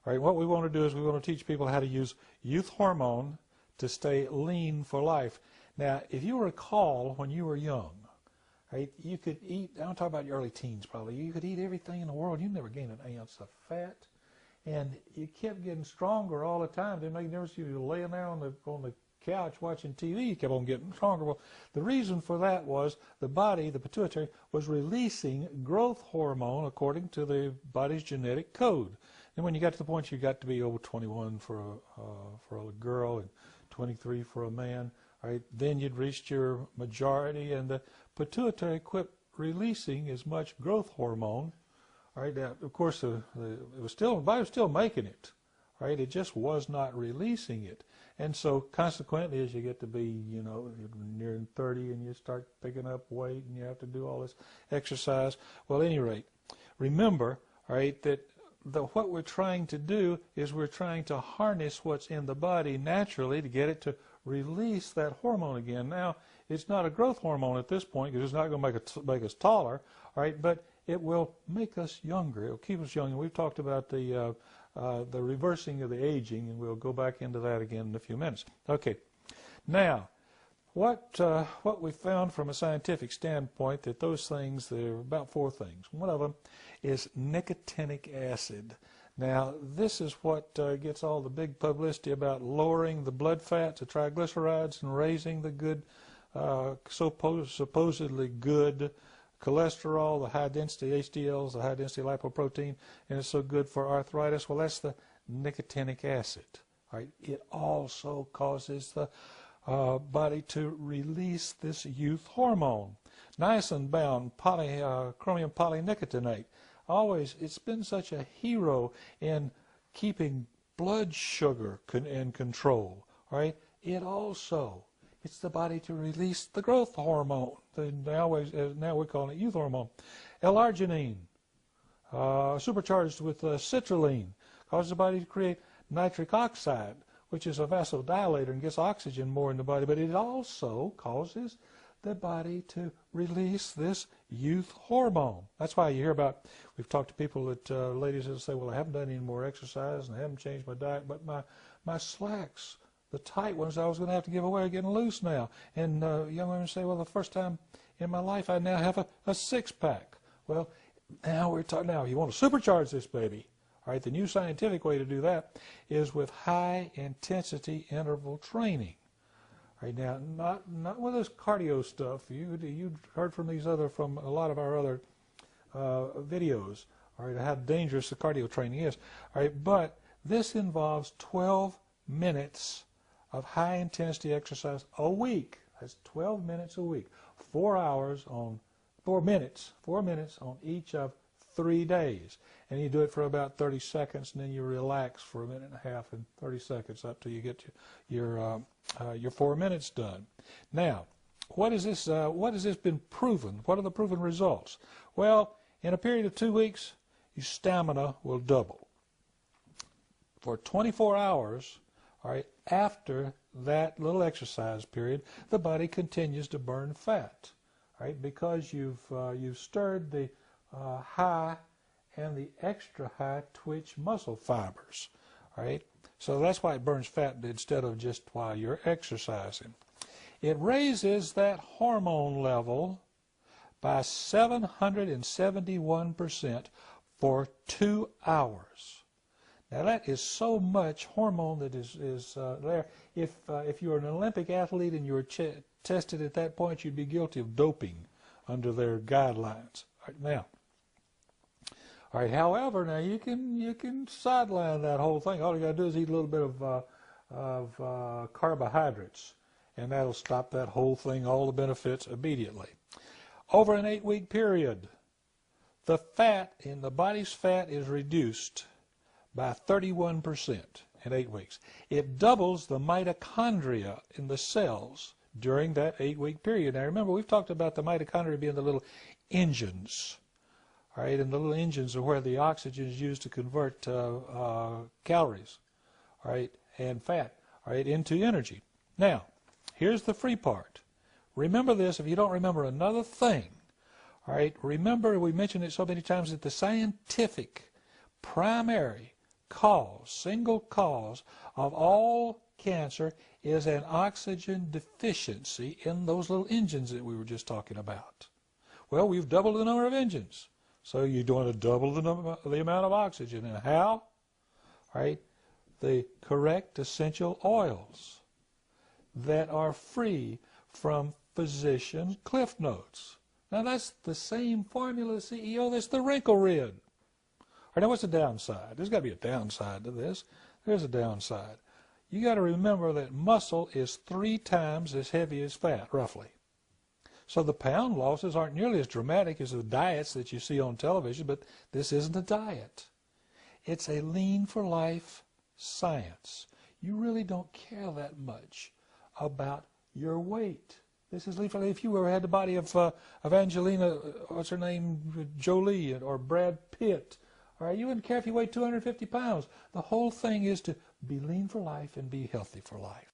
All right, what we want to do is we want to teach people how to use youth hormone to stay lean for life. Now, if you recall when you were young, right, you could eat, I'm talking about your early teens probably, you could eat everything in the world. You never gained an ounce of fat. And you kept getting stronger all the time. It didn't make a difference. You were laying there on the couch watching TV, you kept on getting stronger. Well, the reason for that was the body, the pituitary, was releasing growth hormone according to the body's genetic code. And when you got to the point you got to be over 21 for a girl and 23 for a man, right, then you'd reached your majority, and the pituitary quit releasing as much growth hormone. All right, now, of course, the body was still making it, right? It just was not releasing it. And so, consequently, as you get to be, you know, near 30 and you start picking up weight and you have to do all this exercise, well, at any rate, remember, all right, that what we're trying to do is we're trying to harness what's in the body naturally to get it to release that hormone again. Now, it's not a growth hormone at this point because it's not going to make us taller, all right, but it will make us younger. It will keep us young. And we've talked about the reversing of the aging, and we'll go back into that again in a few minutes. Okay. Now, what we found from a scientific standpoint, that those things, there are about 4 things. One of them is nicotinic acid. Now, this is what gets all the big publicity about lowering the blood fat, the triglycerides, and raising the good, supposedly good cholesterol, the high-density HDLs, the high-density lipoprotein, and it's so good for arthritis. Well, that's the nicotinic acid. Right? It also causes the body to release this youth hormone. Niacin-bound chromium polynicotinate. Always, it's been such a hero in keeping blood sugar in control. Right? It also, it's the body to release the growth hormone. Now we're calling it youth hormone. L-arginine, supercharged with citrulline, causes the body to create nitric oxide, which is a vasodilator and gets oxygen more in the body, but it also causes the body to release this youth hormone. That's why you hear about, we've talked to people that, ladies that say, well, I haven't done any more exercise and I haven't changed my diet, but my slacks, the tight ones I was going to have to give away are getting loose now. And young women say, well, the first time in my life I now have a six-pack. Well, now we're talking, now you want to supercharge this baby. All right, the new scientific way to do that is with high-intensity interval training. All right, now, not with this cardio stuff. You heard from a lot of our other videos, all right, how dangerous the cardio training is. All right, but this involves 12 minutes of high-intensity exercise a week. That's 12 minutes a week. 4 minutes on each of 3 days. And you do it for about 30 seconds, and then you relax for a minute and a half and 30 seconds up till you get your 4 minutes done. Now, what has this been proven? What are the proven results? Well, in a period of 2 weeks, your stamina will double. For 24 hours, all right, after that little exercise period, the body continues to burn fat, right? Because you've stirred the high and the extra high twitch muscle fibers, right? So that's why it burns fat instead of just while you're exercising. It raises that hormone level by 771% for 2 hours. Now that is so much hormone that is there. If you're an Olympic athlete and you were tested at that point, you'd be guilty of doping under their guidelines. All right, now, all right. However, now you can sideline that whole thing. All you got to do is eat a little bit of carbohydrates, and that'll stop that whole thing, all the benefits immediately. Over an 8-week period, the fat in the body's fat is reduced by 31% in 8 weeks. It doubles the mitochondria in the cells during that 8-week period. Now remember, we've talked about the mitochondria being the little engines, all right, and the little engines are where the oxygen is used to convert calories, all right, and fat, all right, into energy. Now, here's the free part. Remember this. If you don't remember another thing, all right, remember we mentioned it so many times that the scientific primary single cause of all cancer is an oxygen deficiency in those little engines that we were just talking about. Well, we've doubled the number of engines. So you're going to double the amount of oxygen. And how? Right? The correct essential oils that are free from physician cliff notes. Now that's the same formula, CEO, that's the wrinkle rid. All right, now what's the downside? There's got to be a downside to this. There's a downside. You got to remember that muscle is 3 times as heavy as fat, roughly. So the pound losses aren't nearly as dramatic as the diets that you see on television, but this isn't a diet. It's a lean for life science. You really don't care that much about your weight. This is lean for life. If you ever had the body of Angelina, what's her name, Jolie, or Brad Pitt, all right, you wouldn't care if you weighed 250 pounds. The whole thing is to be lean for life and be healthy for life.